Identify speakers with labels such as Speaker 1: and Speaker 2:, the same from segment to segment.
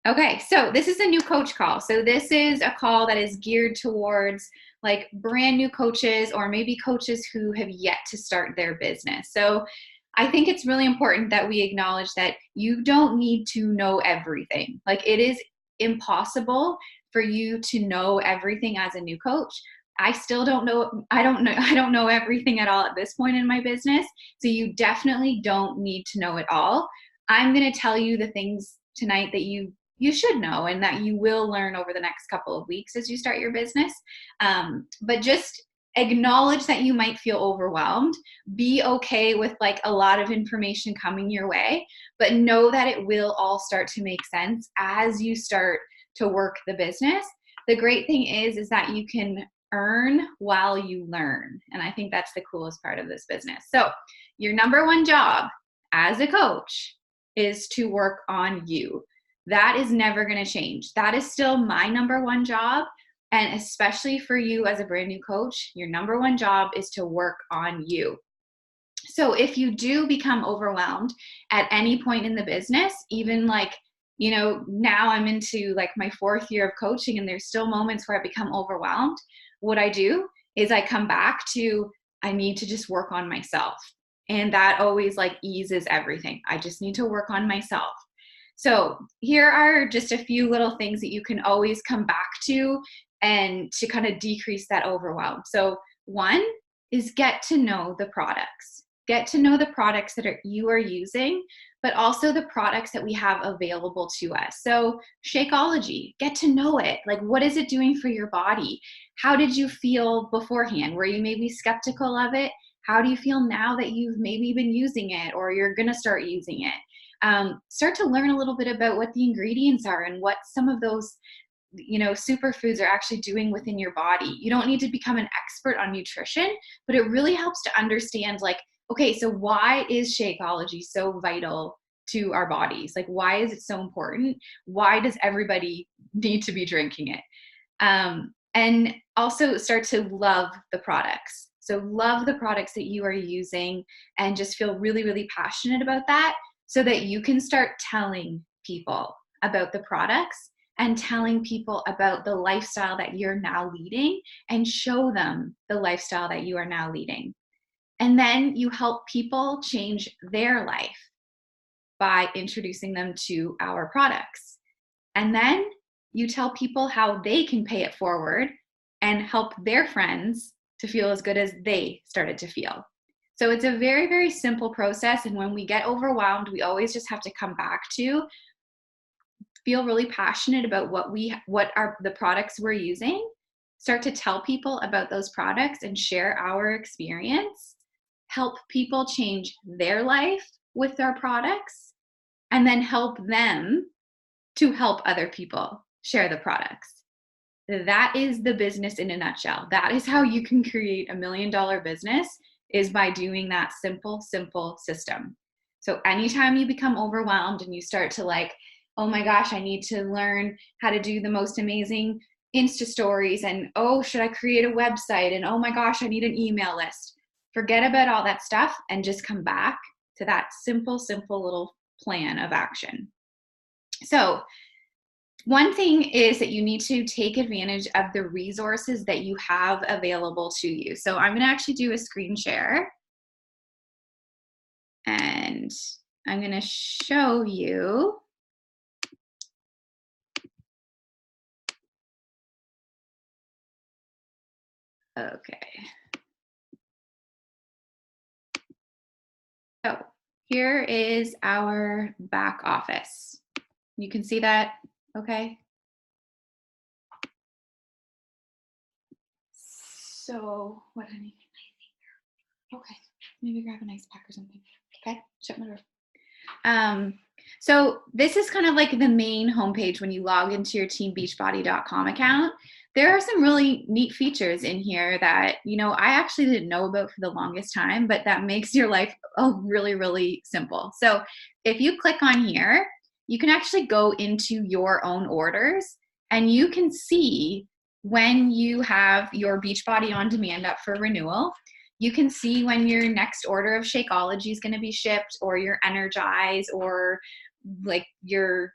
Speaker 1: Okay, so this is a new coach call. So this is a call that is geared towards like brand new coaches or maybe coaches who have yet to start their business. So I think it's really important that we acknowledge that you don't need to know everything. Like it is impossible for you to know everything as a new coach. I still don't know I don't know everything at all at this point in my business. So you definitely don't need to know it all. I'm going to tell you the things tonight that you should know and that you will learn over the next couple of weeks as you start your business. But just acknowledge that you might feel overwhelmed. Be okay with like a lot of information coming your way, but know that it will all start to make sense as you start to work the business. The great thing is that you can earn while you learn. And I think that's the coolest part of this business. So your number one job as a coach is to work on you. That is never going to change. That is still my number one job. And especially for you as a brand new coach, your number one job is to work on you. So if you do become overwhelmed at any point in the business, even like, now I'm into like my 4th year of coaching and there's still moments where I become overwhelmed, what I do is I come back to, I need to just work on myself. And that always like eases everything. I just need to work on myself. So here are just a few little things that you can always come back to and to kind of decrease that overwhelm. So one is get to know the products. Get to know the products that you are using, but also the products that we have available to us. So Shakeology, get to know it. Like, what is it doing for your body? How did you feel beforehand? Were you maybe skeptical of it? How do you feel now that you've maybe been using it or you're going to start using it? Start to learn a little bit about what the ingredients are and what some of those superfoods are actually doing within your body. You don't need to become an expert on nutrition, but it really helps to understand like, okay, so why is Shakeology so vital to our bodies? Like, why is it so important? Why does everybody need to be drinking it? And also start to love the products. So love the products that you are using and just feel really, really passionate about that so that you can start telling people about the products and telling people about the lifestyle that you're now leading and show them the lifestyle that you are now leading. And then you help people change their life by introducing them to our products. And then you tell people how they can pay it forward and help their friends to feel as good as they started to feel. So it's a very, very simple process. And when we get overwhelmed, we always just have to come back to feel really passionate about what are the products we're using, start to tell people about those products and share our experience, help people change their life with our products, and then help them to help other people share the products. That is the business in a nutshell. That is how you can create $1 million business, is by doing that simple system. So anytime you become overwhelmed and you start to like, oh my gosh, I need to learn how to do the most amazing Insta stories, and oh, should I create a website? And oh my gosh, I need an email list. Forget about all that stuff and just come back to that simple little plan of action. So one thing is that you need to take advantage of the resources that you have available to you. So I'm going to actually do a screen share. And I'm going to show you. Okay. So here is our back office. You can see that, okay? So what I need, okay, maybe grab an ice pack or something. Okay, shut my door. So this is kind of like the main homepage when you log into your teambeachbody.com account. There are some really neat features in here that, I actually didn't know about for the longest time, but that makes your life really, really simple. So if you click on here, you can actually go into your own orders and you can see when you have your Beachbody On Demand up for renewal. You can see when your next order of Shakeology is going to be shipped, or your Energize, or like your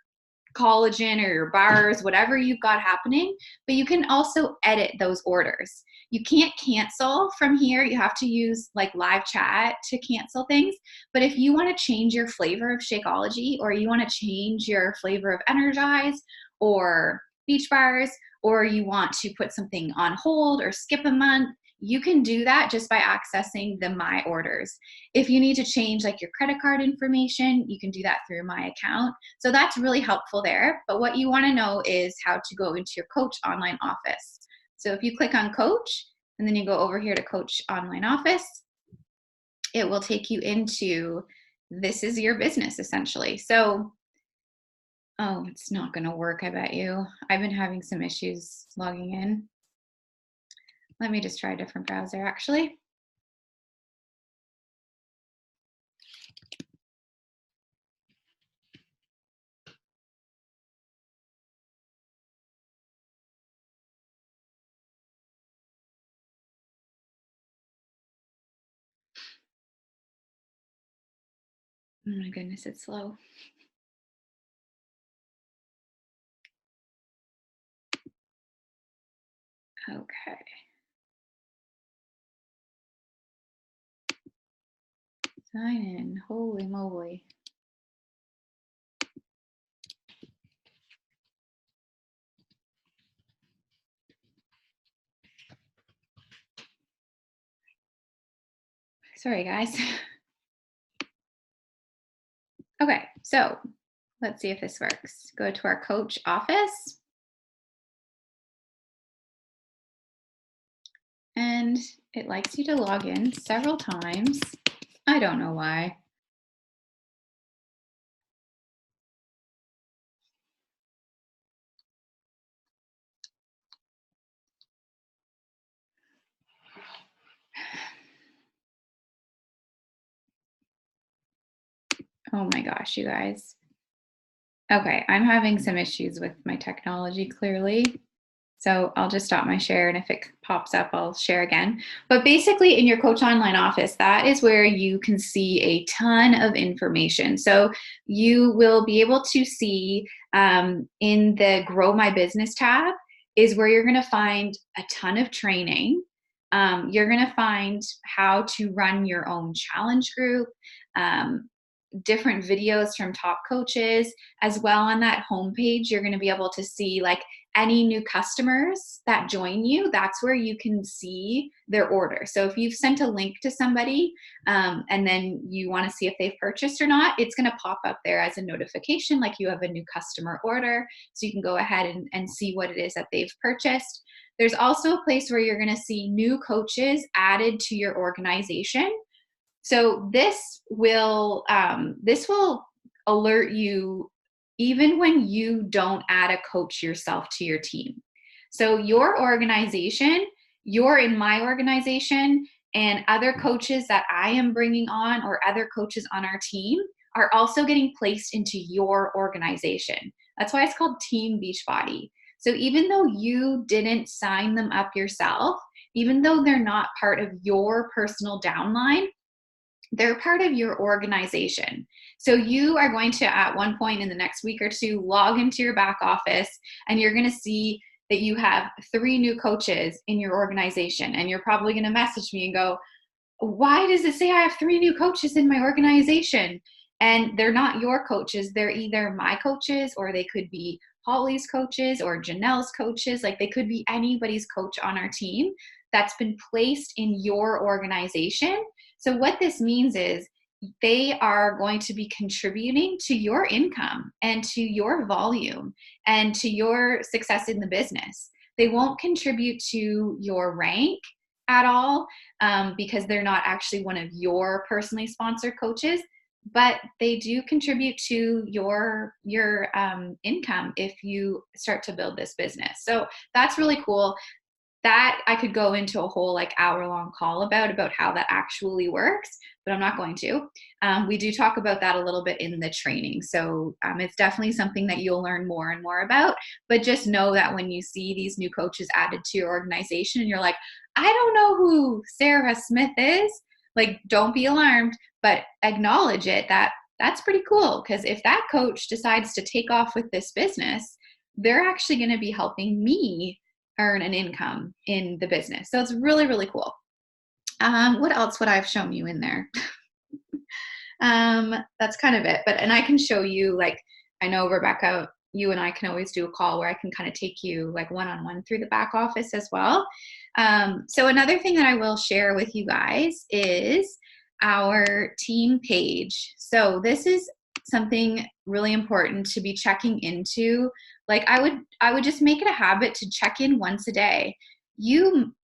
Speaker 1: collagen or your bars, whatever you've got happening, but you can also edit those orders. You can't cancel from here. You have to use like live chat to cancel things. But if you want to change your flavor of Shakeology, or you want to change your flavor of Energize or Beach Bars, or you want to put something on hold or skip a month, you can do that just by accessing the My Orders. If you need to change like your credit card information, you can do that through My Account. So that's really helpful there. But what you want to know is how to go into your Coach Online Office. So if you click on Coach and then you go over here to Coach Online Office, it will take you into, this is your business essentially. So, oh, it's not going to work, I bet you. I've been having some issues logging in. Let me just try a different browser actually. Oh my goodness, it's slow. Okay. Sign in. Holy moly. Sorry, guys. Okay, so let's see if this works. Go to our Coach office. And it likes you to log in several times. I don't know why. Oh my gosh, you guys. Okay, I'm having some issues with my technology clearly. So I'll just stop my share, and if it pops up, I'll share again. But basically in your Coach Online Office, that is where you can see a ton of information. So you will be able to see in the Grow My Business tab is where you're gonna find a ton of training. You're gonna find how to run your own challenge group, different videos from top coaches. As well, on that homepage, you're going to be able to see like any new customers that join you. That's where you can see their order. So if you've sent a link to somebody and then you want to see if they've purchased or not, it's going to pop up there as a notification, like you have a new customer order. So you can go ahead and see what it is that they've purchased. There's also a place where you're going to see new coaches added to your organization. So this will alert you even when you don't add a coach yourself to your team. So your organization, you're in my organization, and other coaches that I am bringing on or other coaches on our team are also getting placed into your organization. That's why it's called Team Beachbody. So even though you didn't sign them up yourself, even though they're not part of your personal downline, they're part of your organization. So you are going to, at one point in the next week or two, log into your back office, and you're going to see that you have 3 new coaches in your organization. And you're probably going to message me and go, why does it say I have 3 new coaches in my organization? And they're not your coaches. They're either my coaches, or they could be Holly's coaches or Janelle's coaches. Like, they could be anybody's coach on our team that's been placed in your organization. So what this means is they are going to be contributing to your income and to your volume and to your success in the business. They won't contribute to your rank at all because they're not actually one of your personally sponsored coaches, but they do contribute to your income if you start to build this business. So that's really cool. That I could go into a whole like hour-long call about how that actually works, but I'm not going to. We do talk about that a little bit in the training. So it's definitely something that you'll learn more and more about, but just know that when you see these new coaches added to your organization and you're like, I don't know who Sarah Smith is, like, don't be alarmed, but acknowledge it that that's pretty cool, because if that coach decides to take off with this business, they're actually going to be helping me earn an income in the business. So it's really, really cool. What else would I have shown you in there? That's kind of it. And I can show you, like, I know Rebecca, you and I can always do a call where I can kind of take you like one-on-one through the back office as well. So another thing that I will share with you guys is our team page. So this is something really important to be checking into. Like, I would just make it a habit to check in once a day. You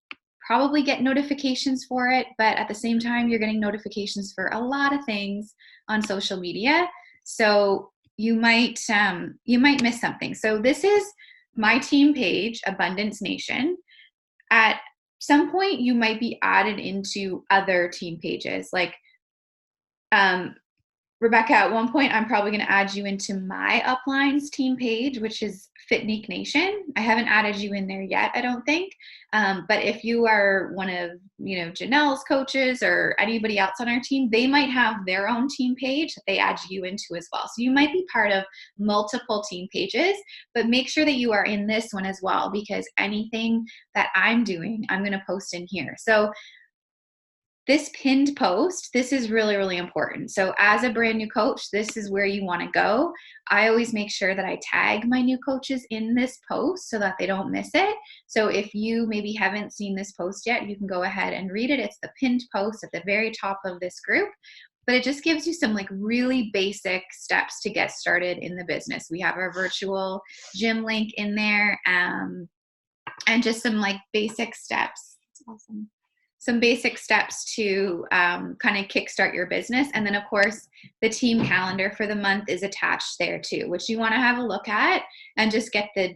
Speaker 1: probably get notifications for it, but at the same time, you're getting notifications for a lot of things on social media. So you might miss something. So this is my team page, Abundance Nation. At some point, you might be added into other team pages. Like, Rebecca, at one point, I'm probably going to add you into my uplines team page, which is Fitneek Nation. I haven't added you in there yet, I don't think. But if you are one of, Janelle's coaches or anybody else on our team, they might have their own team page that they add you into as well. So you might be part of multiple team pages, but make sure that you are in this one as well, because anything that I'm doing, I'm going to post in here. So this pinned post, this is really, really important. So as a brand new coach, this is where you want to go. I always make sure that I tag my new coaches in this post so that they don't miss it. So if you maybe haven't seen this post yet, you can go ahead and read it. It's the pinned post at the very top of this group. But it just gives you some like really basic steps to get started in the business. We have our virtual gym link in there, and just some like basic steps. That's awesome. Some basic steps to kind of kickstart your business. And then, of course, the team calendar for the month is attached there too, which you want to have a look at and just get the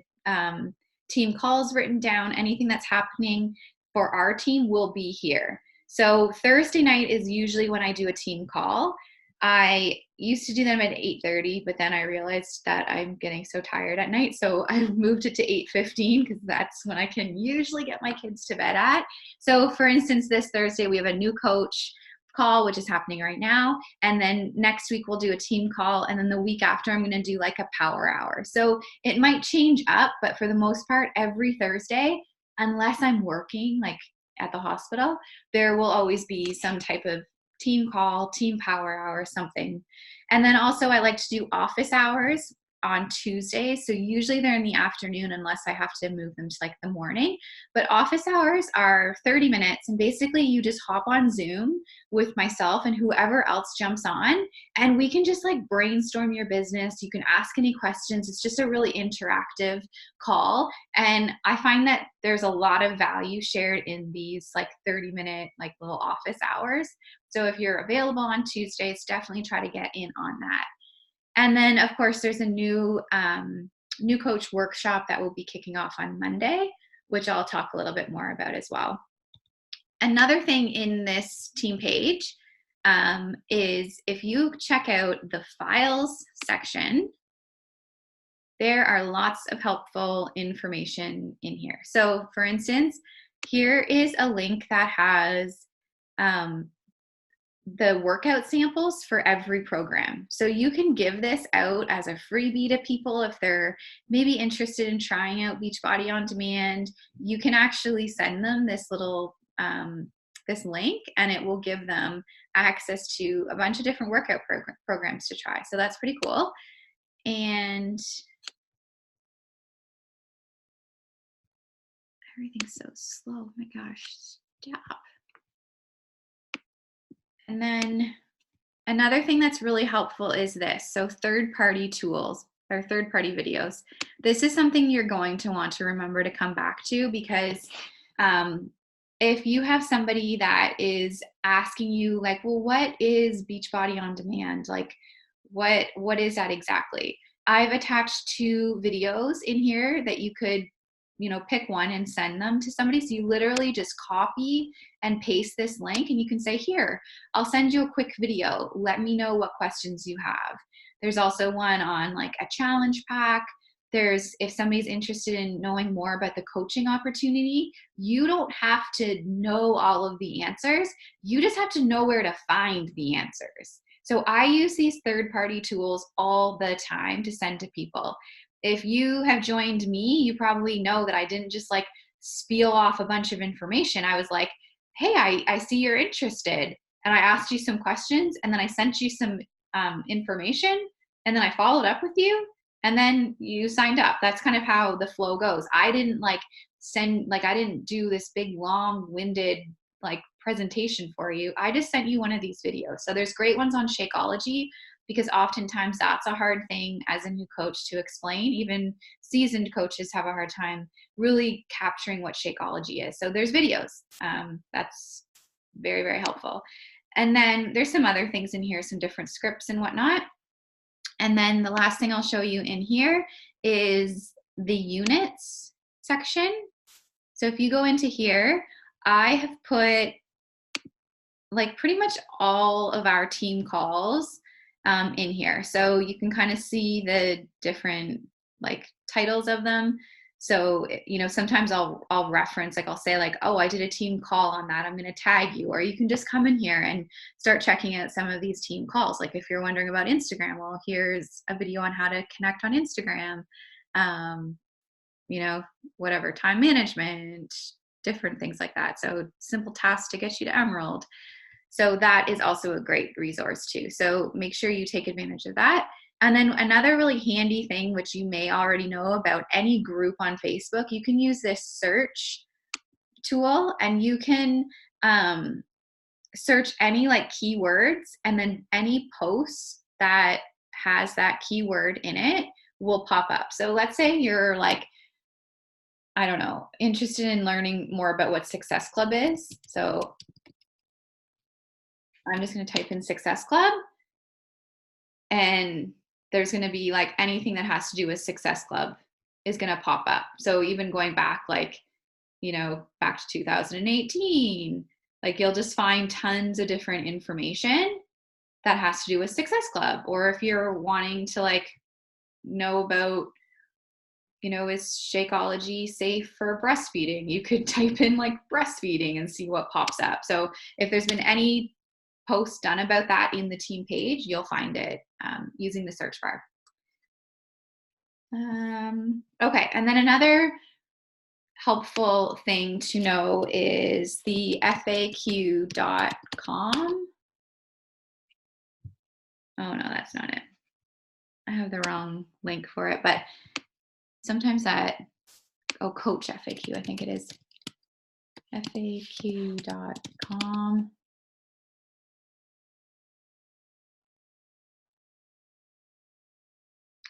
Speaker 1: team calls written down. Anything that's happening for our team will be here. So Thursday night is usually when I do a team call. I used to do them at 8:30, but then I realized that I'm getting so tired at night. So I've moved it to 8:15 because that's when I can usually get my kids to bed at. So for instance, this Thursday, we have a new coach call, which is happening right now. And then next week we'll do a team call. And then the week after, I'm going to do like a power hour. So it might change up, but for the most part, every Thursday, unless I'm working like at the hospital, there will always be some type of team call, team power hour, something. And then also I like to do office hours on Tuesdays. So usually they're in the afternoon unless I have to move them to like the morning. But office hours are 30 minutes. And basically you just hop on Zoom with myself and whoever else jumps on, and we can just like brainstorm your business. You can ask any questions. It's just a really interactive call. And I find that there's a lot of value shared in these like 30-minute like little office hours. So if you're available on Tuesdays, definitely try to get in on that. And then, of course, there's a new coach workshop that will be kicking off on Monday, which I'll talk a little bit more about as well. Another thing in this team page is if you check out the files section, there are lots of helpful information in here. So for instance, here is a link that has the workout samples for every program. So you can give this out as a freebie to people if they're maybe interested in trying out Beachbody on Demand. You can actually send them this little this link, and it will give them access to a bunch of different workout programs to try. So that's pretty cool. And everything's so slow. Oh my gosh, stop. And then another thing that's really helpful is this. So third-party tools or third-party videos. This is something you're going to want to remember to come back to, because if you have somebody that is asking you like, well, what is Beachbody on Demand? Like, what is that exactly? I've attached 2 videos in here that you could pick one and send them to somebody. So you literally just copy and paste this link, and you can say, here, I'll send you a quick video. Let me know what questions you have. There's also one on like a challenge pack. There's, if somebody's interested in knowing more about the coaching opportunity, you don't have to know all of the answers. You just have to know where to find the answers. So I use these third-party tools all the time to send to people. If you have joined me, you probably know that I didn't just like spiel off a bunch of information. I was like, hey, I see you're interested. And I asked you some questions, and then I sent you some information, and then I followed up with you, and then you signed up. That's kind of how the flow goes. I didn't like I didn't do this big long-winded like presentation for you. I just sent you one of these videos. So there's great ones on Shakeology, because oftentimes that's a hard thing as a new coach to explain. Even seasoned coaches have a hard time really capturing what Shakeology is. So there's videos. That's very, very helpful. And then there's some other things in here, some different scripts and whatnot. And then the last thing I'll show you in here is the units section. So if you go into here, I have put like pretty much all of our team calls in here. So you can kind of see the different like titles of them. So, you know, sometimes I'll reference, like I'll say like, oh, I did a team call on that, I'm going to tag you. Or you can just come in here and start checking out some of these team calls. Like if you're wondering about Instagram, well, here's a video on how to connect on Instagram. You know, whatever, time management, different things like that. So simple tasks to get you to Emerald. So that is also a great resource too. So make sure you take advantage of that. And then another really handy thing, which you may already know about any group on Facebook, you can use this search tool, and you can search any like keywords, and then any post that has that keyword in it will pop up. So let's say you're like, I don't know, interested in learning more about what Success Club is. So I'm just going to type in Success Club, and there's going to be like anything that has to do with Success Club is going to pop up. So even going back, like, you know, back to 2018, like you'll just find tons of different information that has to do with Success Club. Or if you're wanting to like know about, you know, is Shakeology safe for breastfeeding, you could type in like breastfeeding and see what pops up. So if there's been any post done about that in the team page, you'll find it using the search bar. Okay, and then another helpful thing to know is the FAQ.com. Oh no, that's not it. I have the wrong link for it, but sometimes that, oh, Coach FAQ, I think it is. FAQ.com.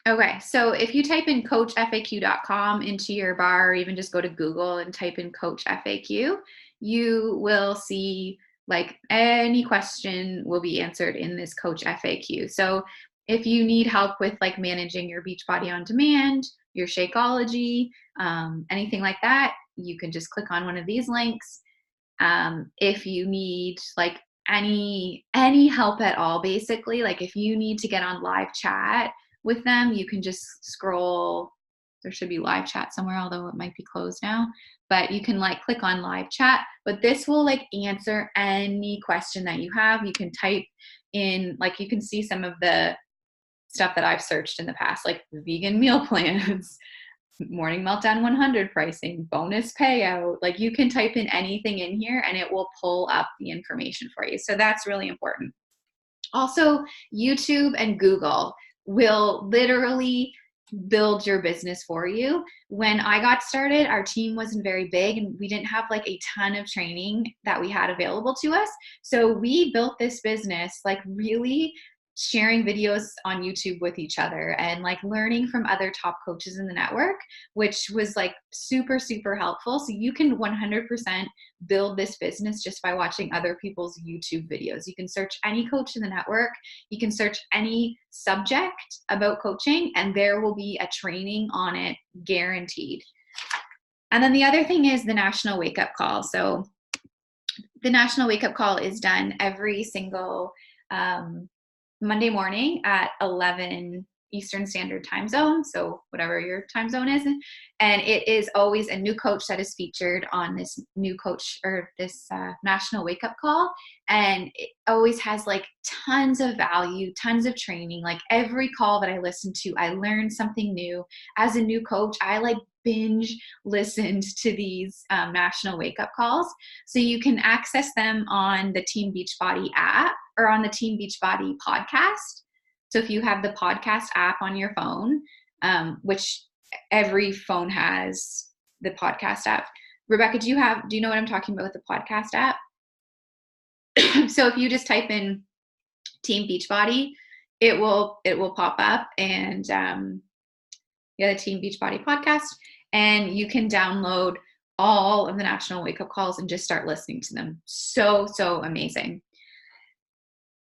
Speaker 1: Okay, so if you type in coachfaq.com into your bar, or even just go to Google and type in Coach FAQ, you will see like any question will be answered in this Coach FAQ. So if you need help with like managing your Beachbody on Demand, your Shakeology, anything like that, you can just click on one of these links. If you need like any help at all, basically, like if you need to get on live chat with them, you can just scroll. There should be live chat somewhere, although it might be closed now, but you can like click on live chat, but this will like answer any question that you have. You can type in, like you can see some of the stuff that I've searched in the past, like vegan meal plans, morning meltdown 100 pricing, bonus payout. Like you can type in anything in here and it will pull up the information for you. So that's really important. Also, YouTube and Google will literally build your business for you. When I got started, our team wasn't very big and we didn't have like a ton of training that we had available to us. So we built this business like really sharing videos on YouTube with each other and like learning from other top coaches in the network, which was like super, super helpful. So you can 100% build this business just by watching other people's YouTube videos. You can search any coach in the network, you can search any subject about coaching, and there will be a training on it guaranteed. And then the other thing is the National Wake Up Call. So the National Wake Up Call is done every single Monday morning at 11 Eastern Standard Time Zone, so whatever your time zone is. And it is always a new coach that is featured on this new coach or this national wake up call. And it always has like tons of value, tons of training. Like every call that I listen to, I learn something new. As a new coach, I like binge listened to these national wake up calls. So you can access them on the Team Beachbody app or on the Team Beachbody podcast. So if you have the podcast app on your phone, which every phone has the podcast app. Rebecca, do you know what I'm talking about with the podcast app? So if you just type in Team Beachbody, it will pop up, and the Team Beachbody podcast, and you can download all of the national wake up calls and just start listening to them. So amazing.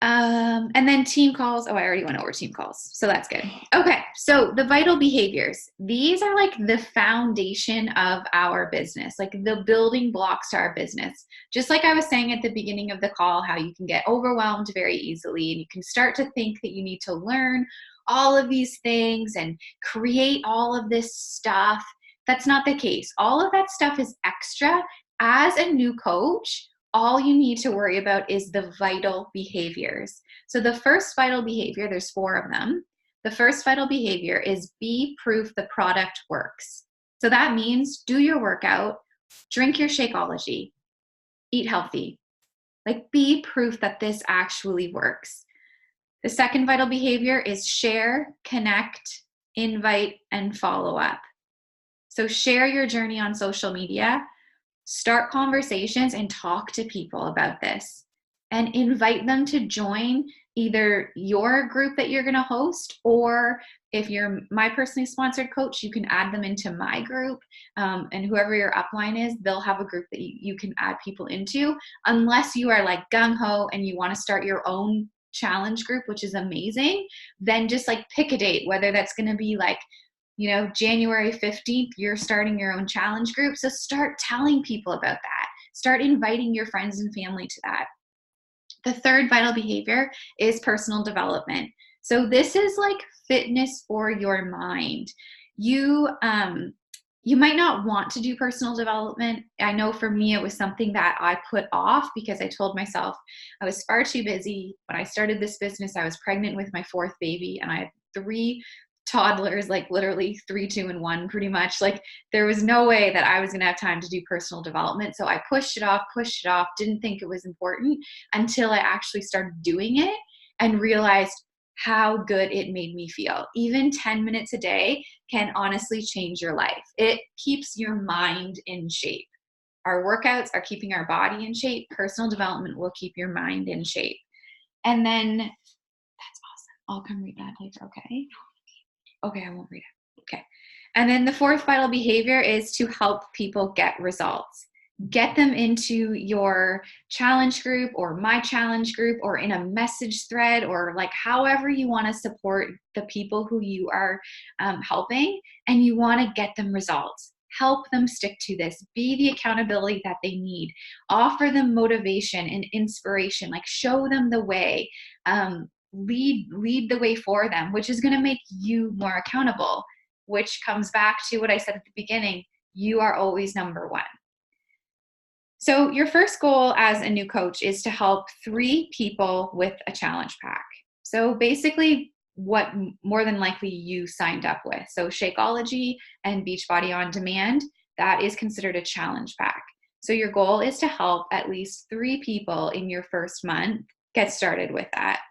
Speaker 1: And then team calls. Oh, I already went over team calls. So that's good. Okay. So the vital behaviors, these are like the foundation of our business, like the building blocks to our business. Just like I was saying at the beginning of the call, how you can get overwhelmed very easily and you can start to think that you need to learn all of these things and create all of this stuff. That's not the case. All of that stuff is extra. As a new coach, all you need to worry about is the vital behaviors. So the first vital behavior, there's 4 of them. The first vital behavior is be proof the product works. So that means do your workout, drink your Shakeology, eat healthy. Like be proof that this actually works. The second vital behavior is share, connect, invite, and follow up. So share your journey on social media. Start conversations and talk to people about this and invite them to join either your group that you're going to host, or if you're my personally sponsored coach, you can add them into my group, and whoever your upline is, they'll have a group that you can add people into, unless you are like gung-ho and you want to start your own challenge group, which is amazing. Then just like pick a date, whether that's going to be like January 15th, you're starting your own challenge group. So start telling people about that. Start inviting your friends and family to that. The third vital behavior is personal development. So this is like fitness for your mind. You might not want to do personal development. I know for me, it was something that I put off because I told myself I was far too busy. When I started this business, I was pregnant with my 4th baby and I had 3 toddlers, like literally 3, 2, and 1 pretty much. Like there was no way that I was going to have time to do personal development. So I pushed it off, didn't think it was important until I actually started doing it and realized how good it made me feel. Even 10 minutes a day can honestly change your life. It keeps your mind in shape. Our workouts are keeping our body in shape. Personal development will keep your mind in shape. And then that's awesome. I'll come read that later. Okay, I won't read it. Okay. And then the 4th vital behavior is to help people get results. Get them into your challenge group or my challenge group or in a message thread, or like however you want to support the people who you are helping, and you want to get them results. Help them stick to this. Be the accountability that they need. Offer them motivation and inspiration. Like show them the way. Lead the way for them, which is going to make you more accountable, which comes back to what I said at the beginning. You are always number 1. So your first goal as a new coach is to help 3 people with a challenge pack. So basically what more than likely you signed up with. So Shakeology and Beachbody On Demand, that is considered a challenge pack. So your goal is to help at least 3 people in your first month get started with that.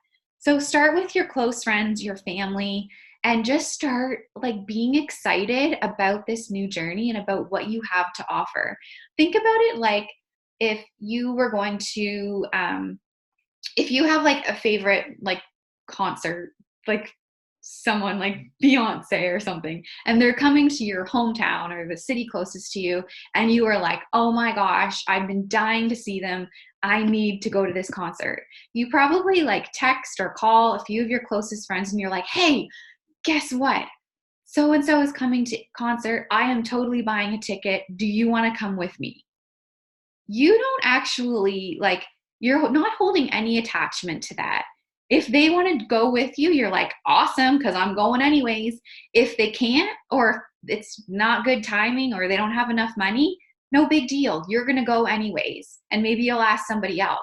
Speaker 1: So start with your close friends, your family, and just start like being excited about this new journey and about what you have to offer. Think about it like if you were going to, if you have like a favorite like concert, like someone like Beyonce or something, and they're coming to your hometown or the city closest to you, and you are like, oh my gosh, I've been dying to see them. I need to go to this concert. You probably like text or call a few of your closest friends and you're like, hey, guess what? So-and-so is coming to concert. I am totally buying a ticket. Do you want to come with me? You don't actually like, you're not holding any attachment to that. If they want to go with you, you're like, awesome, because I'm going anyways. If they can't, or it's not good timing, or they don't have enough money, no big deal. You're going to go anyways. And maybe you'll ask somebody else.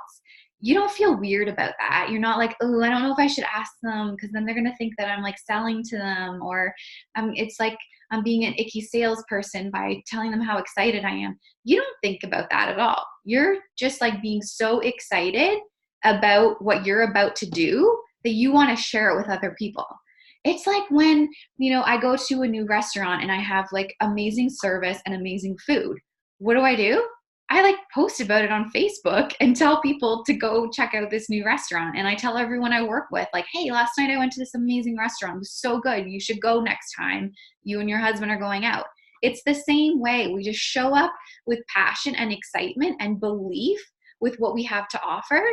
Speaker 1: You don't feel weird about that. You're not like, oh, I don't know if I should ask them because then they're going to think that I'm like selling to them, or it's like I'm being an icky salesperson by telling them how excited I am. You don't think about that at all. You're just like being so excited about what you're about to do that you want to share it with other people. It's like when, I go to a new restaurant and I have like amazing service and amazing food. What do? I like post about it on Facebook and tell people to go check out this new restaurant. And I tell everyone I work with, like, hey, last night I went to this amazing restaurant. It was so good. You should go next time you and your husband are going out. It's the same way. We just show up with passion and excitement and belief with what we have to offer,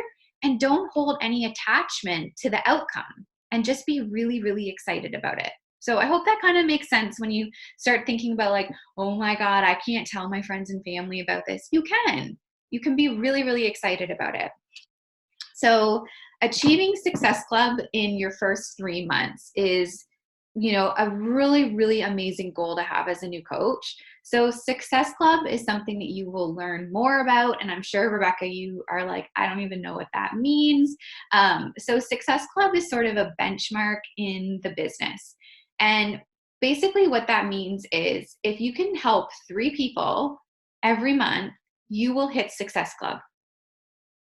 Speaker 1: and don't hold any attachment to the outcome, and just be really, really excited about it. So I hope that kind of makes sense when you start thinking about like, oh my God, I can't tell my friends and family about this. You can. You can be really, really excited about it. So achieving Success Club in your first 3 months is, a really, really amazing goal to have as a new coach. So Success Club is something that you will learn more about. And I'm sure, Rebecca, you are like, I don't even know what that means. So Success Club is sort of a benchmark in the business. And basically what that means is if you can help 3 people every month, you will hit Success Club.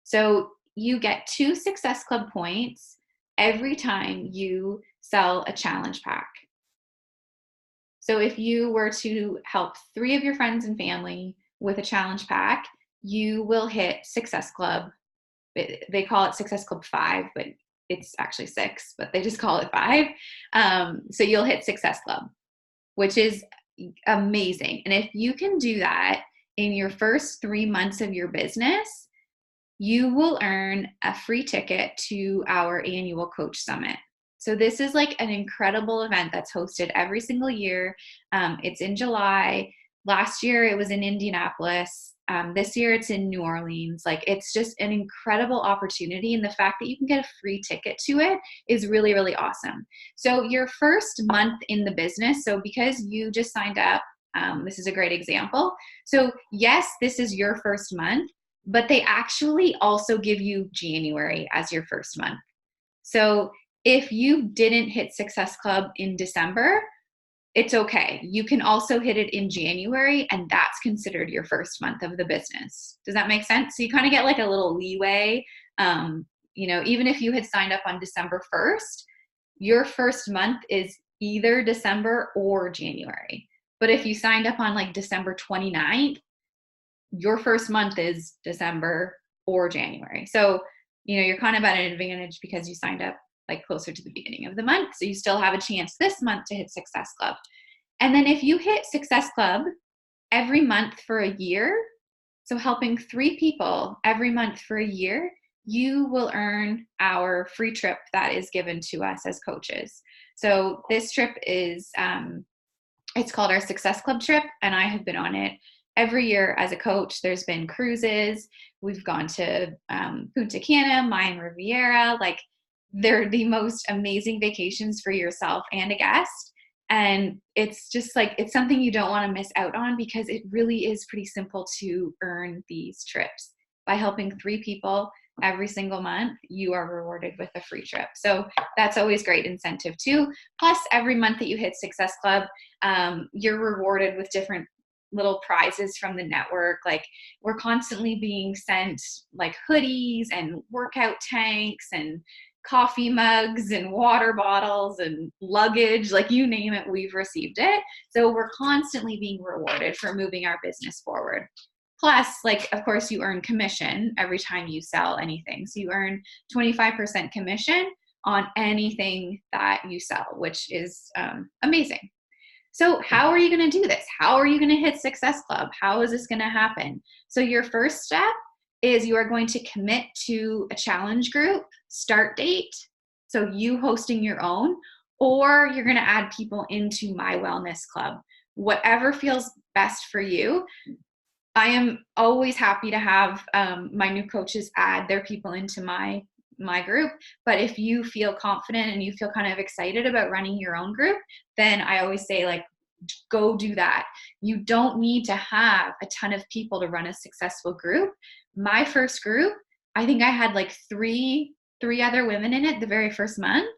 Speaker 1: So you get 2 Success Club points every time you sell a challenge pack. So if you were to help 3 of your friends and family with a challenge pack, you will hit Success Club. They call it Success Club 5, but it's actually 6, but they just call it 5. So you'll hit Success Club, which is amazing. And if you can do that in your first 3 months of your business, you will earn a free ticket to our annual Coach Summit. So this is like an incredible event that's hosted every single year. It's in July. Last year it was in Indianapolis. This year it's in New Orleans. Like, it's just an incredible opportunity. And the fact that you can get a free ticket to it is really, really awesome. So your first month in the business, so because you just signed up, this is a great example. So yes, this is your first month, but they actually also give you January as your first month. So if you didn't hit Success Club in December, it's okay. You can also hit it in January, and that's considered your first month of the business. Does that make sense? So you kind of get like a little leeway. Even if you had signed up on December 1st, your first month is either December or January. But if you signed up on like December 29th, your first month is December or January. So, you're kind of at an advantage because you signed up like closer to the beginning of the month. So you still have a chance this month to hit Success Club. And then if you hit Success Club every month for a year, so helping 3 people every month for a year, you will earn our free trip that is given to us as coaches. So this trip is, it's called our Success Club trip, and I have been on it every year as a coach. There's been cruises. We've gone to Punta Cana, Mayan Riviera. Like, they're the most amazing vacations for yourself and a guest. And it's just like, it's something you don't want to miss out on, because it really is pretty simple to earn these trips. By helping 3 people every single month, you are rewarded with a free trip. So that's always great incentive too. Plus, every month that you hit Success Club, you're rewarded with different little prizes from the network. Like, we're constantly being sent like hoodies and workout tanks and coffee mugs and water bottles and luggage, like you name it, we've received it. So we're constantly being rewarded for moving our business forward. Plus, like, of course, you earn commission every time you sell anything. So you earn 25% commission on anything that you sell, which is amazing. So how are you going to do this? How are you going to hit Success Club? How is this going to happen? So your first step is you are going to commit to a challenge group start date. So you hosting your own, or you're going to add people into My Wellness Club, whatever feels best for you. I am always happy to have my new coaches add their people into my my group. But if you feel confident and you feel kind of excited about running your own group, then I always say, like, go do that. You don't need to have a ton of people to run a successful group. My first group, I think I had like three other women in it the very first month.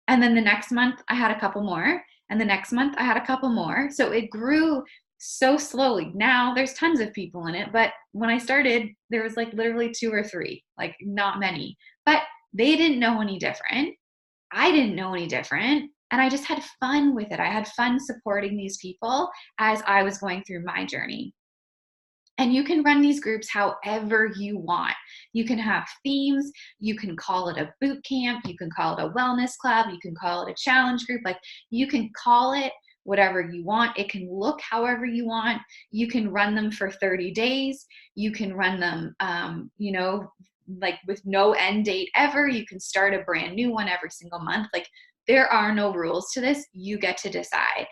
Speaker 1: And then the next month I had a couple more. And the next month I had a couple more. So it grew so slowly. Now there's tons of people in it. But when I started, there was like literally two or three, like not many. But they didn't know any different. I didn't know any different. And I just had fun with it. I had fun supporting these people as I was going through my journey. And you can run these groups however you want. You can have themes. You can call it a boot camp. You can call it a wellness club. You can call it a challenge group. Like, you can call it whatever you want. It can look however you want. You can run them for 30 days. You can run them, like with no end date ever. You can start a brand new one every single month. Like, there are no rules to this. You get to decide.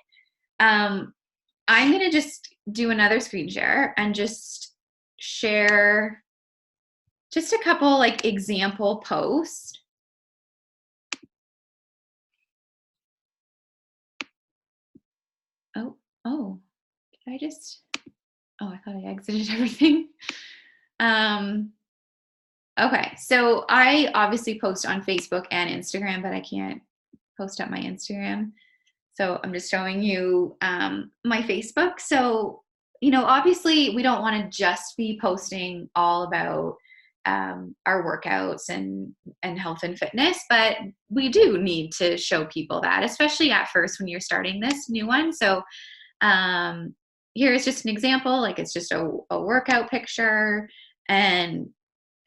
Speaker 1: Um, I'm going to just do another screen share and just share just a couple like example posts. Oh, did I just, I thought I exited everything. Okay, so I obviously post on Facebook and Instagram, but I can't post up my Instagram. So I'm just showing you my Facebook. So, obviously we don't want to just be posting all about our workouts and health and fitness, but we do need to show people that, especially at first when you're starting this new one. So here's just an example. Like, it's just a workout picture, and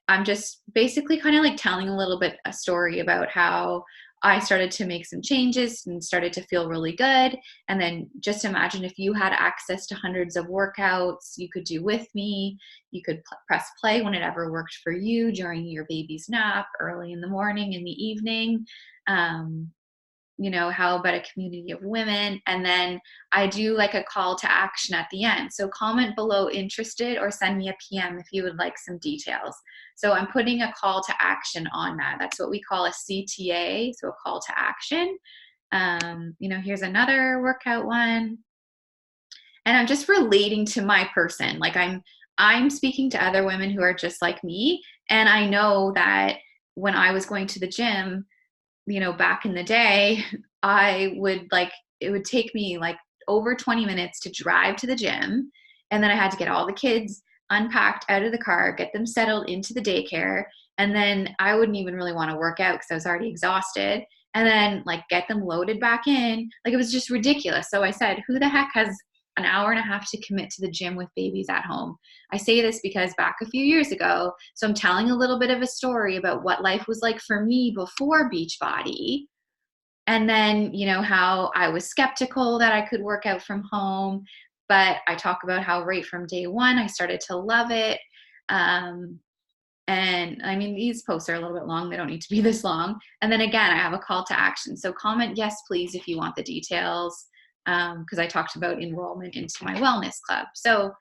Speaker 1: I'm just basically kind of like telling a little bit a story about how I started to make some changes and started to feel really good. And then just imagine if you had access to hundreds of workouts you could do with me. You could press play whenever worked for you during your baby's nap, early in the morning, in the evening. How about a community of women? And then I do like a call to action at the end. So comment below interested, or send me a PM if you would like some details. So I'm putting a call to action on that. That's what we call a CTA, so a call to action. Here's another workout one. And I'm just relating to my person. Like, I'm speaking to other women who are just like me. And I know that when I was going to the gym, back in the day, it would take me like over 20 minutes to drive to the gym. And then I had to get all the kids unpacked out of the car, get them settled into the daycare. And then I wouldn't even really want to work out because I was already exhausted. And then like get them loaded back in. Like, it was just ridiculous. So I said, who the heck has an hour and a half to commit to the gym with babies at home? I say this because back a few years ago, so I'm telling a little bit of a story about what life was like for me before Beachbody. And then, how I was skeptical that I could work out from home. But I talk about how right from day one, I started to love it. And I mean, these posts are a little bit long. They don't need to be this long. And then again, I have a call to action. So comment yes, please, if you want the details, because I talked about enrollment into my wellness club. So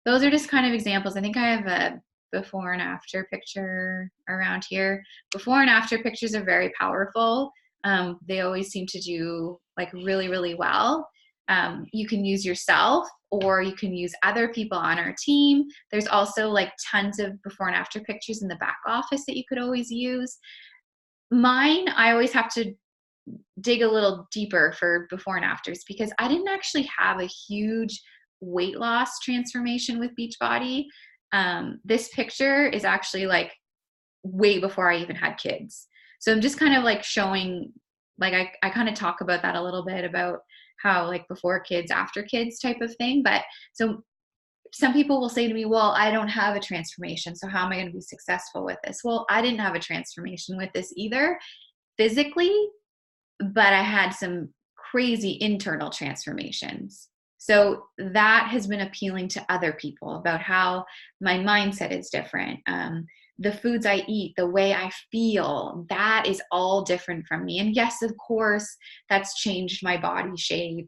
Speaker 1: those are just kind of examples. I think I have a before and after picture around here. Before and after pictures are very powerful. They always seem to do like really, really well. You can use yourself, or you can use other people on our team. There's also like tons of before and after pictures in the back office that you could always use. Mine, I always have to dig a little deeper for before and afters, because I didn't actually have a huge weight loss transformation with Beachbody. This picture is actually like way before I even had kids. So I'm just kind of like showing, like, I kind of talk about that a little bit, about how like before kids, after kids type of thing. But so some people will say to me, well, I don't have a transformation, so how am I going to be successful with this? Well, I didn't have a transformation with this either physically, but I had some crazy internal transformations. So that has been appealing to other people, about how my mindset is different. The foods I eat, the way I feel, that is all different from me. And yes, of course, that's changed my body shape,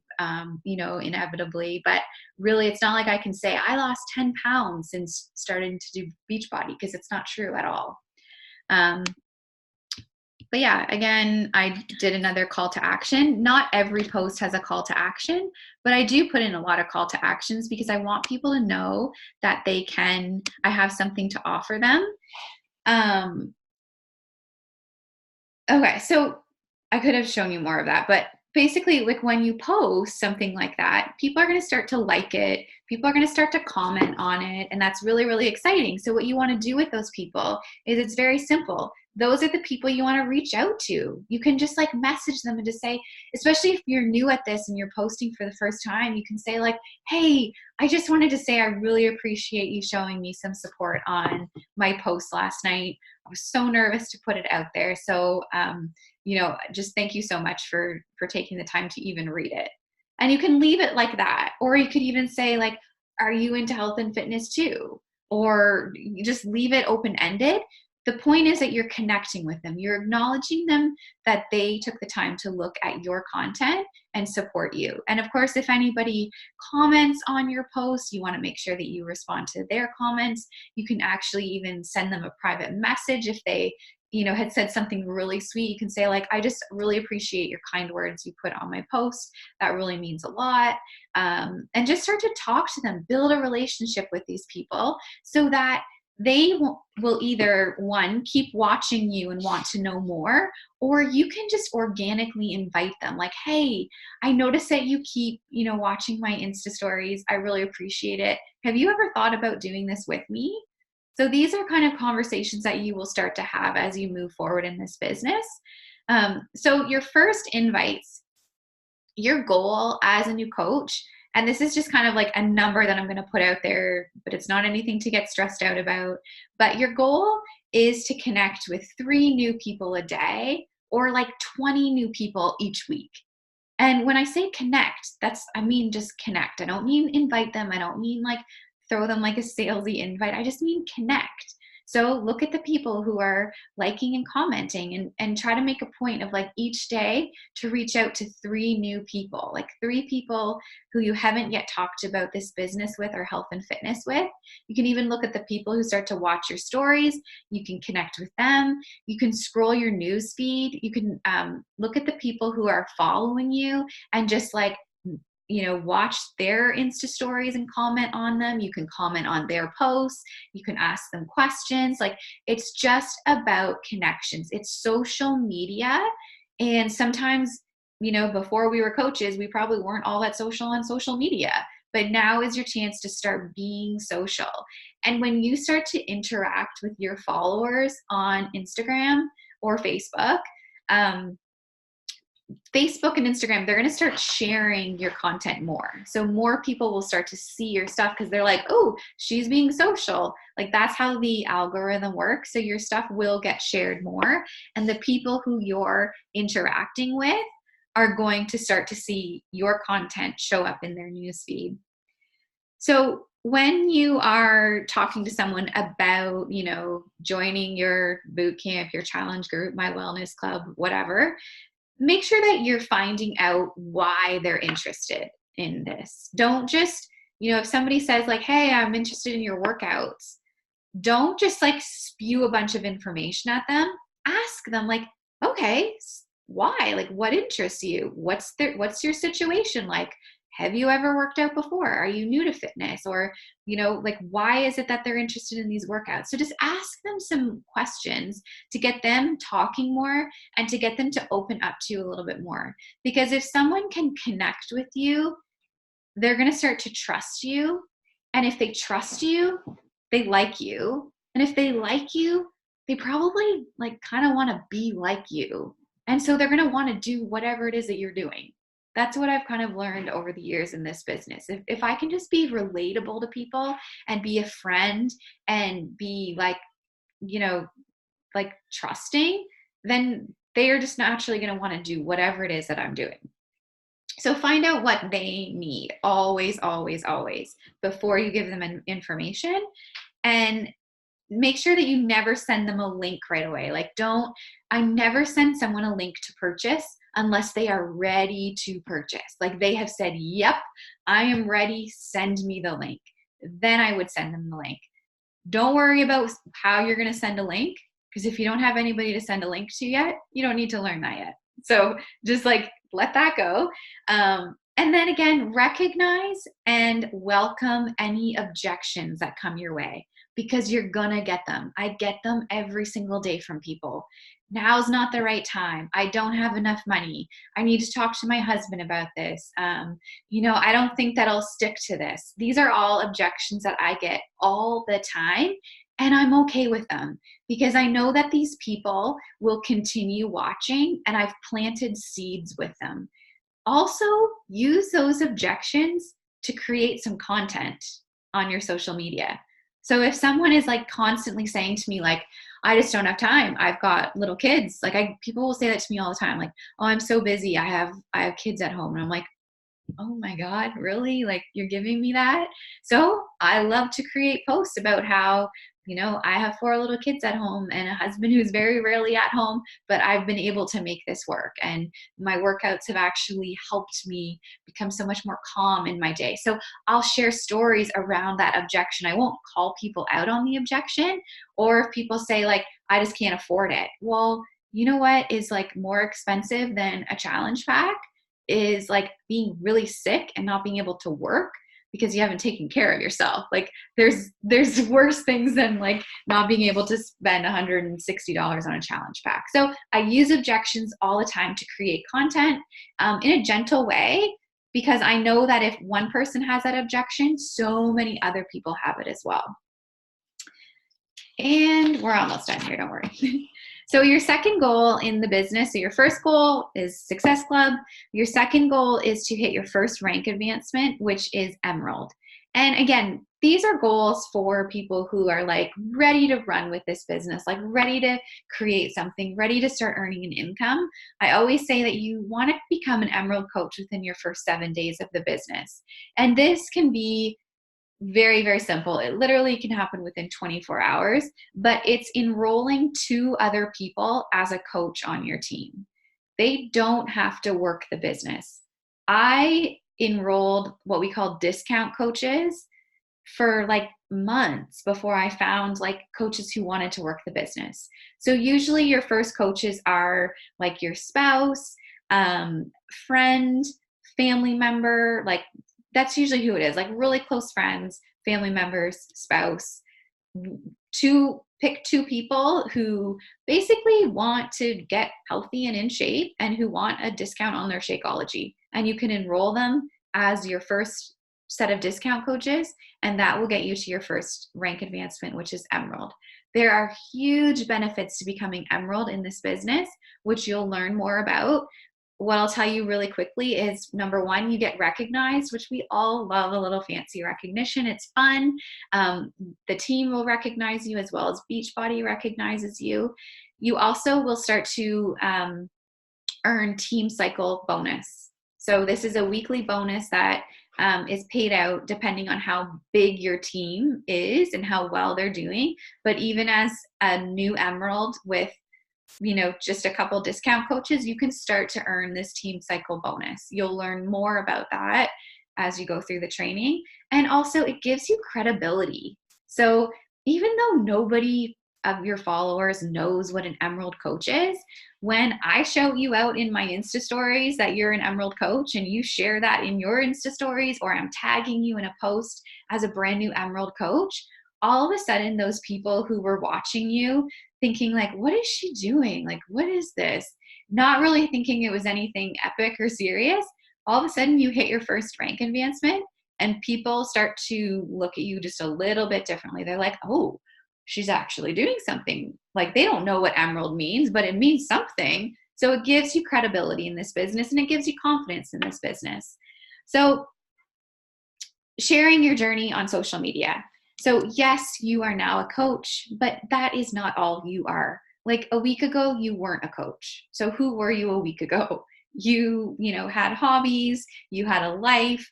Speaker 1: inevitably. But really, it's not like I can say I lost 10 pounds since starting to do Beachbody, because it's not true at all. But yeah, again, I did another call to action. Not every post has a call to action, but I do put in a lot of call to actions because I want people to know that I have something to offer them. Okay, so I could have shown you more of that, but basically, like when you post something like that, people are going to start to like it. People are going to start to comment on it, and that's really, really exciting. So, what you want to do with those people is it's very simple. Those are the people you want to reach out to. You can just like message them and just say, especially if you're new at this and you're posting for the first time, you can say, like, hey, I just wanted to say I really appreciate you showing me some support on my post last night. I was so nervous to put it out there. So, just thank you so much for taking the time to even read it. And you can leave it like that. Or you could even say, like, are you into health and fitness too? Or you just leave it open-ended. The point is that you're connecting with them. You're acknowledging them that they took the time to look at your content and support you. And of course, if anybody comments on your post, you want to make sure that you respond to their comments. You can actually even send them a private message if they had said something really sweet. You can say, like, I just really appreciate your kind words you put on my post. That really means a lot. And just start to talk to them, build a relationship with these people so that they will either, one, keep watching you and want to know more, or you can just organically invite them, like, hey, I noticed that you keep watching my Insta stories. I really appreciate it. Have you ever thought about doing this with me? So these are kind of conversations that you will start to have as you move forward in this business. So your first invites, your goal as a new coach, and this is just kind of like a number that I'm going to put out there, but it's not anything to get stressed out about. But your goal is to connect with 3 new people a day, or like 20 new people each week. And when I say connect, I mean just connect. I don't mean invite them. I don't mean like throw them like a salesy invite. I just mean connect. So look at the people who are liking and commenting, and try to make a point of, like, each day to reach out to 3 new people, like 3 people who you haven't yet talked about this business with or health and fitness with. You can even look at the people who start to watch your stories. You can connect with them. You can scroll your news feed. You can look at the people who are following you and just like watch their Insta stories and comment on them. You can comment on their posts. You can ask them questions. Like, it's just about connections. It's social media. And sometimes, before we were coaches, we probably weren't all that social on social media. But now is your chance to start being social. And when you start to interact with your followers on Instagram or Facebook, Facebook and Instagram, they're going to start sharing your content more. So more people will start to see your stuff because they're like, oh, she's being social. Like, that's how the algorithm works. So your stuff will get shared more. And the people who you're interacting with are going to start to see your content show up in their newsfeed. So when you are talking to someone about, joining your boot camp, your challenge group, my wellness club, whatever, make sure that you're finding out why they're interested in this. Don't just, if somebody says, like, hey, I'm interested in your workouts, don't just like spew a bunch of information at them. Ask them, like, okay, why? Like, what interests you? What's your situation like? Have you ever worked out before? Are you new to fitness? Or, like, why is it that they're interested in these workouts? So just ask them some questions to get them talking more and to get them to open up to you a little bit more. Because if someone can connect with you, they're going to start to trust you. And if they trust you, they like you. And if they like you, they probably like kind of want to be like you. And so they're going to want to do whatever it is that you're doing. That's what I've kind of learned over the years in this business. If I can just be relatable to people and be a friend and be like, like trusting, then they are just naturally going to want to do whatever it is that I'm doing. So find out what they need, always, always, always, before you give them information. And make sure that you never send them a link right away. Like, I never send someone a link to purchase unless they are ready to purchase. Like, they have said, yep, I am ready, send me the link. Then I would send them the link. Don't worry about how you're going to send a link. Because if you don't have anybody to send a link to yet, you don't need to learn that yet. So just like let that go. And then again, recognize and welcome any objections that come your way, because you're gonna get them. I get them every single day from people. Now's not the right time. I don't have enough money. I need to talk to my husband about this. I don't think that I'll stick to this. These are all objections that I get all the time, and I'm okay with them because I know that these people will continue watching, and I've planted seeds with them. Also, use those objections to create some content on your social media. So if someone is like constantly saying to me, like, I just don't have time, I've got little kids, like people will say that to me all the time, like, oh, I'm so busy, I have kids at home. And I'm like, oh my God, really? Like, you're giving me that? So I love to create posts about how, I have 4 little kids at home and a husband who's very rarely at home, but I've been able to make this work. And my workouts have actually helped me become so much more calm in my day. So I'll share stories around that objection. I won't call people out on the objection. Or if people say, like, I just can't afford it. Well, you know what is like more expensive than a challenge pack? Is like being really sick and not being able to work because you haven't taken care of yourself. Like there's worse things than like not being able to spend $160 on a challenge pack. So I use objections all the time to create content in a gentle way, because I know that if one person has that objection, so many other people have it as well. And we're almost done here, don't worry. So your second goal in the business, so your first goal is Success Club. Your second goal is to hit your first rank advancement, which is Emerald. And again, these are goals for people who are like ready to run with this business, like ready to create something, ready to start earning an income. I always say that you want to become an Emerald coach within your first 7 days of the business. And this can be very, very simple. It literally can happen within 24 hours, but it's enrolling 2 other people as a coach on your team. They don't have to work the business. I enrolled what we call discount coaches for like months before I found like coaches who wanted to work the business. So usually your first coaches are like your spouse, friend, family member, like that's usually who it is, like really close friends, family members, spouse. Pick 2 people who basically want to get healthy and in shape and who want a discount on their Shakeology. And you can enroll them as your first set of discount coaches, and that will get you to your first rank advancement, which is Emerald. There are huge benefits to becoming Emerald in this business, which you'll learn more about. What I'll tell you really quickly is, number 1, you get recognized, which we all love a little fancy recognition. It's fun. The team will recognize you as well as Beachbody recognizes you. You also will start to earn Team Cycle bonus. So this is a weekly bonus that is paid out depending on how big your team is and how well they're doing. But even as a new Emerald with just a couple discount coaches, you can start to earn this Team Cycle bonus. You'll learn more about that as you go through the training. And also it gives you credibility. So even though nobody of your followers knows what an Emerald coach is, when I shout you out in my Insta stories that you're an Emerald coach and you share that in your Insta stories, or I'm tagging you in a post as a brand new Emerald coach, all of a sudden those people who were watching you thinking like, what is she doing? Like, what is this? Not really thinking it was anything epic or serious. All of a sudden you hit your first rank advancement and people start to look at you just a little bit differently. They're like, oh, she's actually doing something. Like, they don't know what Emerald means, but it means something. So it gives you credibility in this business and it gives you confidence in this business. So sharing your journey on social media. So yes, you are now a coach, but that is not all you are. Like a week ago, you weren't a coach. So who were you a week ago? You had hobbies, you had a life.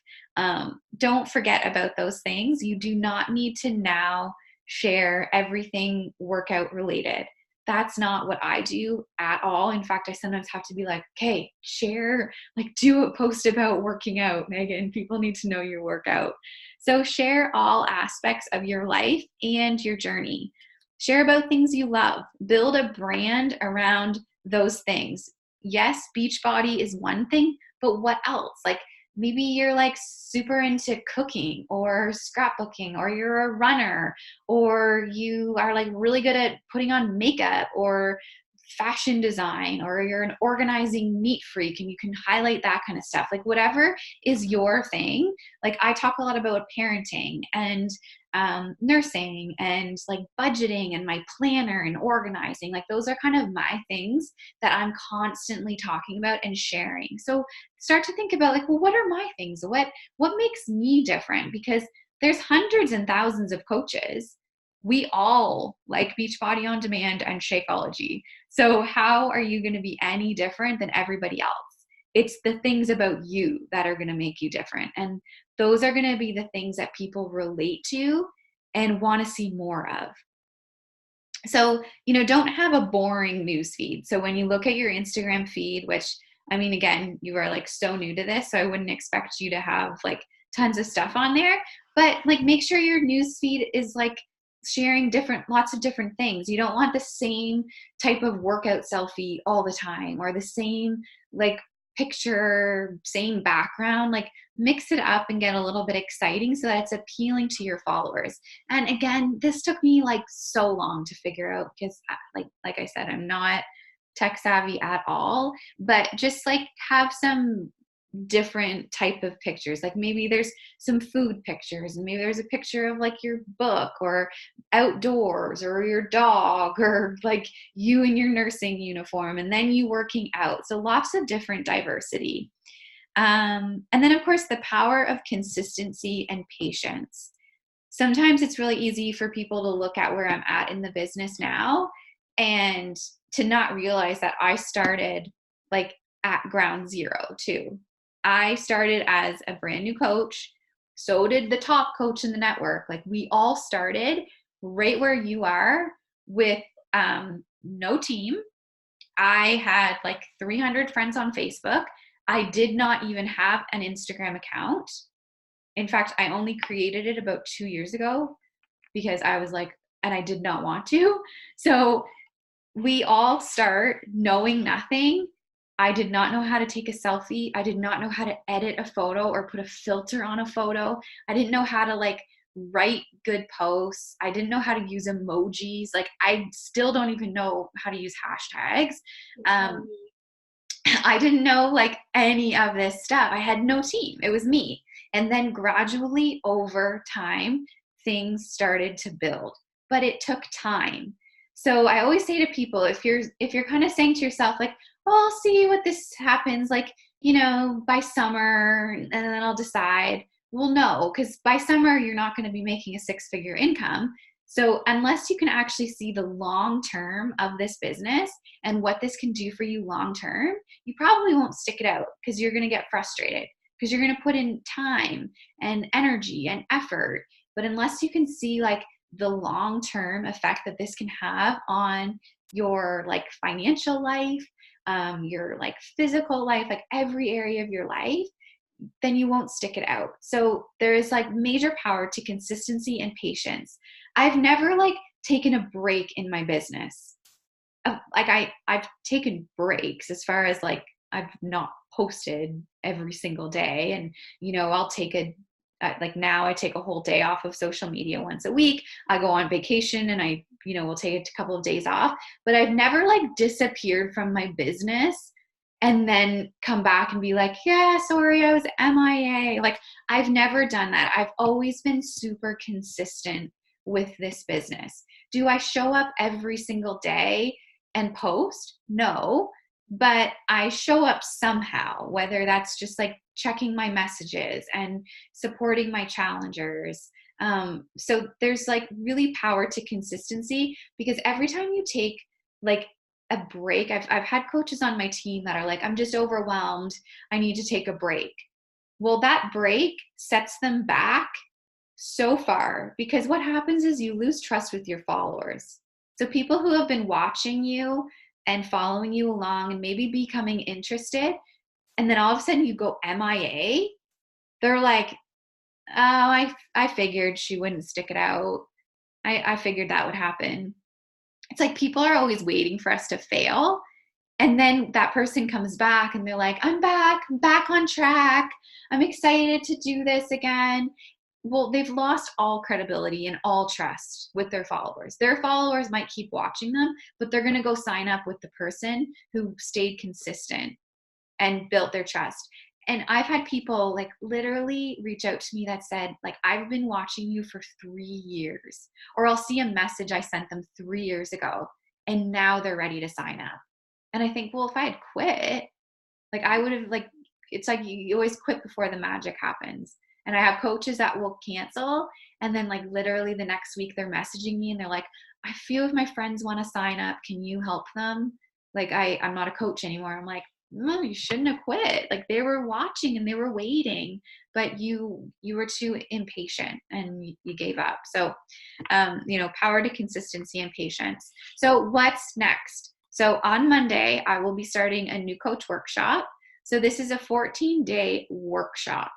Speaker 1: Don't forget about those things. You do not need to now share everything workout related. That's not what I do at all. In fact, I sometimes have to be like, okay, share, like do a post about working out, Megan. People need to know your workout. So share all aspects of your life and your journey. Share about things you love. Build a brand around those things. Yes, Beachbody is one thing, but what else? Like maybe you're like super into cooking or scrapbooking, or you're a runner, or you are like really good at putting on makeup or fashion design, or you're an organizing neat freak and you can highlight that kind of stuff. Like whatever is your thing. Like I talk a lot about parenting and nursing and like budgeting and my planner and organizing. Like those are kind of my things that I'm constantly talking about and sharing. So start to think about like, well, what are my things? What makes me different? Because there's hundreds and thousands of coaches. We all like Beachbody on Demand and Shakeology. So how are you going to be any different than everybody else? It's the things about you that are going to make you different. And those are going to be the things that people relate to and want to see more of. So, don't have a boring news feed. So when you look at your Instagram feed, which I mean, again, you are like so new to this, so I wouldn't expect you to have like tons of stuff on there, but like make sure your news feed is like sharing lots of different things. You don't want the same type of workout selfie all the time, or the same like picture, same background. Like mix it up and get a little bit exciting so that it's appealing to your followers. And again, this took me like so long to figure out because like I said, I'm not tech savvy at all, but just like have some different type of pictures. Like maybe there's some food pictures, and maybe there's a picture of like your book or outdoors or your dog, or like you in your nursing uniform and then you working out. So lots of different diversity. And then of course the power of consistency and patience. Sometimes it's really easy for people to look at where I'm at in the business now and to not realize that I started like at ground zero too. I started as a brand new coach. So did the top coach in the network. Like we all started right where you are with no team. I had like 300 friends on Facebook. I did not even have an Instagram account. In fact, I only created it about 2 years ago because I was like, and I did not want to. So we all start knowing nothing. I did not know how to take a selfie. I did not know how to edit a photo or put a filter on a photo. I didn't know how to like write good posts. I didn't know how to use emojis. Like I still don't even know how to use hashtags. Um, I didn't know like any of this stuff. I had no team. It was me. And then gradually over time, things started to build, but it took time. So I always say to people, if you're kind of saying to yourself like, "Oh, I'll see what this happens like, by summer and then I'll decide." Well, no, because by summer you're not going to be making a six-figure income. So unless you can actually see the long term of this business and what this can do for you long term, you probably won't stick it out because you're going to get frustrated because you're going to put in time and energy and effort. But unless you can see like the long term effect that this can have on your like financial life, your like physical life, like every area of your life, then you won't stick it out. So there is like major power to consistency and patience. I've never like taken a break in my business. Like I've taken breaks as far as like I've not posted every single day, and I'll take like now I take a whole day off of social media once a week. I go on vacation and I will take a couple of days off, but I've never like disappeared from my business and then come back and be like, yeah, sorry, I was MIA. Like I've never done that. I've always been super consistent with this business. Do I show up every single day and post? No, but I show up somehow, whether that's just like checking my messages and supporting my challengers. So there's like really power to consistency, because every time you take like a break, I've had coaches on my team that are like, I'm just overwhelmed, I need to take a break. Well, that break sets them back so far, because what happens is you lose trust with your followers. So people who have been watching you and following you along and maybe becoming interested, and then all of a sudden you go MIA, they're like, oh, I figured she wouldn't stick it out. I figured that would happen. it's like people are always waiting for us to fail. And then that person comes back and they're like, I'm back on track. I'm excited to do this again. Well, they've lost all credibility and all trust with their followers. Their followers might keep watching them, but they're going to go sign up with the person who stayed consistent and built their trust. And I've had people like literally reach out to me that said, like, I've been watching you for 3 years, or I'll see a message I sent them 3 years ago and now they're ready to sign up. And I think, well, if I had quit, like I would have, like, it's like you always quit before the magic happens. And I have coaches that will cancel. And then like literally the next week they're messaging me and they're like, I feel if my friends want to sign up, can you help them? Like I'm not a coach anymore. I'm like, no, you shouldn't have quit. Like they were watching and they were waiting, but you were too impatient and you gave up. So, power to consistency and patience. So what's next? So on Monday, I will be starting a new coach workshop. So this is a 14-day workshop.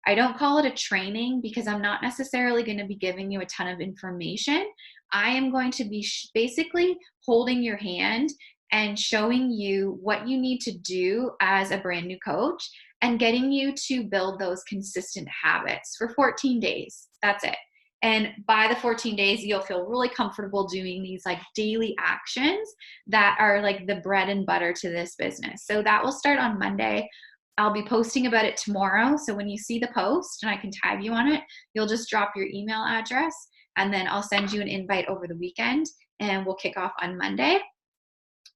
Speaker 1: I don't call it a training because I'm not necessarily going to be giving you a ton of information. I am going to be basically holding your hand and showing you what you need to do as a brand new coach and getting you to build those consistent habits for 14 days. That's it. And by the 14 days, you'll feel really comfortable doing these like daily actions that are like the bread and butter to this business. So that will start on Monday. I'll be posting about it tomorrow. So when you see the post and I can tag you on it, you'll just drop your email address and then I'll send you an invite over the weekend and we'll kick off on Monday.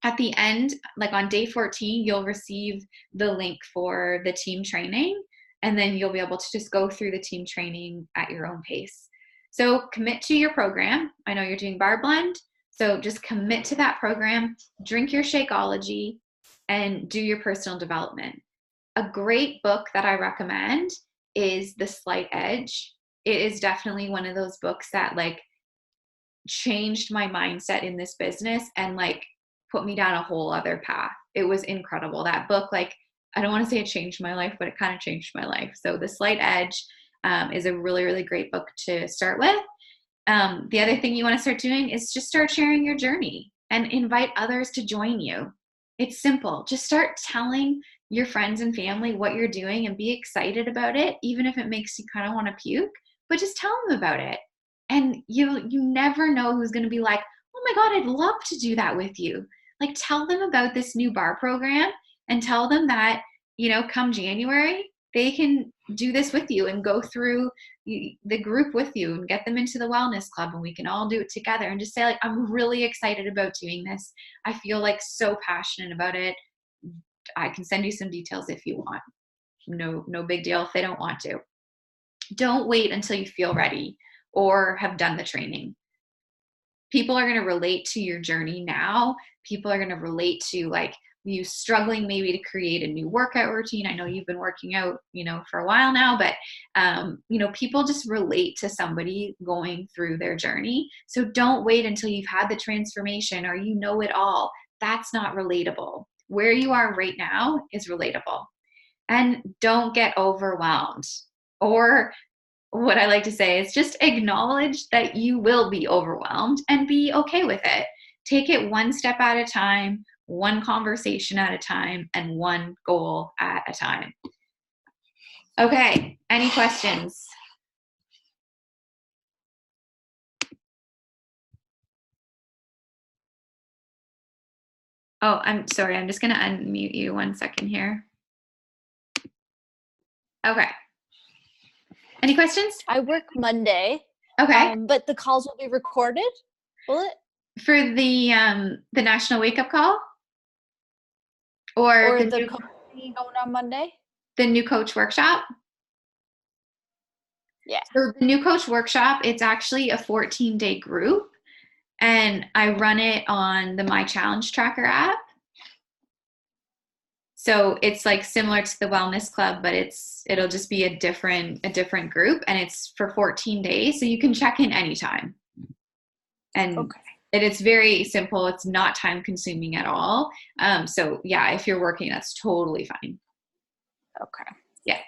Speaker 1: At the end, like on day 14, you'll receive the link for the team training, and then you'll be able to just go through the team training at your own pace. So commit to your program. I know you're doing Bar Blend, so just commit to that program, drink your Shakeology, and do your personal development. A great book that I recommend is The Slight Edge. It is definitely one of those books that like changed my mindset in this business and like put me down a whole other path. It was incredible. That book, like, I don't want to say it changed my life, but it kind of changed my life. So The Slight Edge is a really, really great book to start with. The other thing you want to start doing is just start sharing your journey and invite others to join you. It's simple. Just start telling your friends and family what you're doing and be excited about it, even if it makes you kind of want to puke, but just tell them about it. And you never know who's going to be like, oh my God, I'd love to do that with you. Like tell them about this new bar program and tell them that, come January, they can do this with you and go through the group with you and get them into the wellness club and we can all do it together and just say like, I'm really excited about doing this. I feel like so passionate about it. I can send you some details if you want. No big deal if they don't want to. Don't wait until you feel ready or have done the training. People are going to relate to your journey now. People are going to relate to like you struggling maybe to create a new workout routine. I know you've been working out, for a while now, but, people just relate to somebody going through their journey. So don't wait until you've had the transformation or you know it all. That's not relatable. Where you are right now is relatable. And don't get overwhelmed. Or what I like to say is just acknowledge that you will be overwhelmed and be okay with it. Take it one step at a time, one conversation at a time, and one goal at a time. Okay, any questions? Oh, I'm sorry. I'm just going to unmute you 1 second here. Okay. Any questions?
Speaker 2: I work Monday.
Speaker 1: Okay.
Speaker 2: But the calls will be recorded, will it?
Speaker 1: For the National Wake Up Call? Or
Speaker 2: the company going on Monday?
Speaker 1: The new coach workshop?
Speaker 2: Yeah.
Speaker 1: So the new coach workshop, it's actually a 14-day group. And I run it on the My Challenge Tracker app. So it's like similar to the Wellness Club, but it'll just be a different group, and it's for 14 days. So you can check in anytime. And
Speaker 2: okay.
Speaker 1: It's very simple. It's not time consuming at all. So yeah, if you're working, that's totally fine.
Speaker 2: Okay.
Speaker 1: Yeah.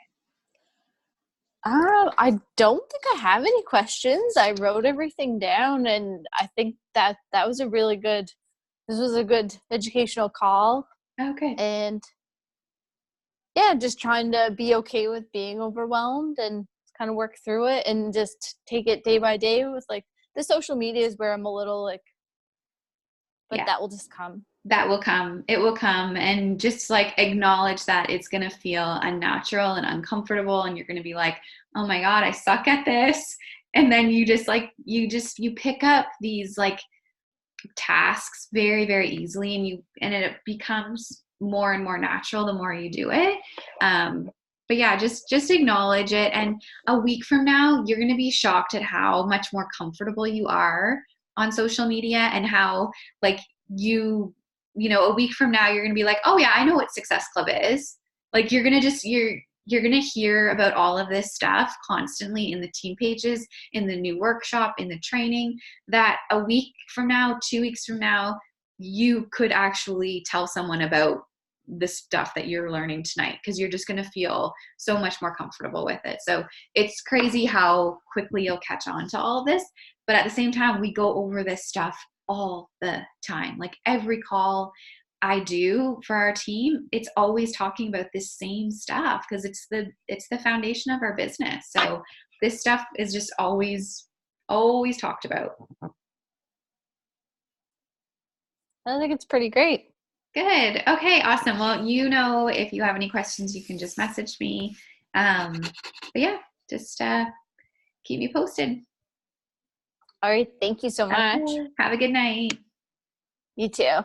Speaker 2: I don't think I have any questions. I wrote everything down, and I think that was a really good. This was a good educational call,
Speaker 1: Oh, good.
Speaker 2: and yeah, just trying to be okay with being overwhelmed and kind of work through it, and just take it day by day. With like the social media is where I'm a little like, but
Speaker 1: Yeah.
Speaker 2: that will just come.
Speaker 1: That will come. It will come. And just like acknowledge that it's going to feel unnatural and uncomfortable. And you're going to be like, oh my God, I suck at this. And then you pick up these like tasks very, very easily, and it becomes more and more natural the more you do it. But yeah, just acknowledge it. And a week from now, you're going to be shocked at how much more comfortable you are on social media, and how like a week from now, you're going to be like, oh yeah, I know what Success Club is. Like you're going to hear about all of this stuff constantly in the team pages, in the new workshop, in the training, that a week from now, 2 weeks from now, you could actually tell someone about the stuff that you're learning tonight, because you're just going to feel so much more comfortable with it. So it's crazy how quickly you'll catch on to all of this. But at the same time, we go over this stuff all the time. Like every call I do for our team, it's always talking about this same stuff, because it's the foundation of our business. So this stuff is just always talked about.
Speaker 2: I think it's pretty great.
Speaker 1: Good. Okay, awesome. Well, if you have any questions, you can just message me. But yeah, just keep me posted.
Speaker 2: All right, thank you so much.
Speaker 1: Okay. Have a good night.
Speaker 2: You too.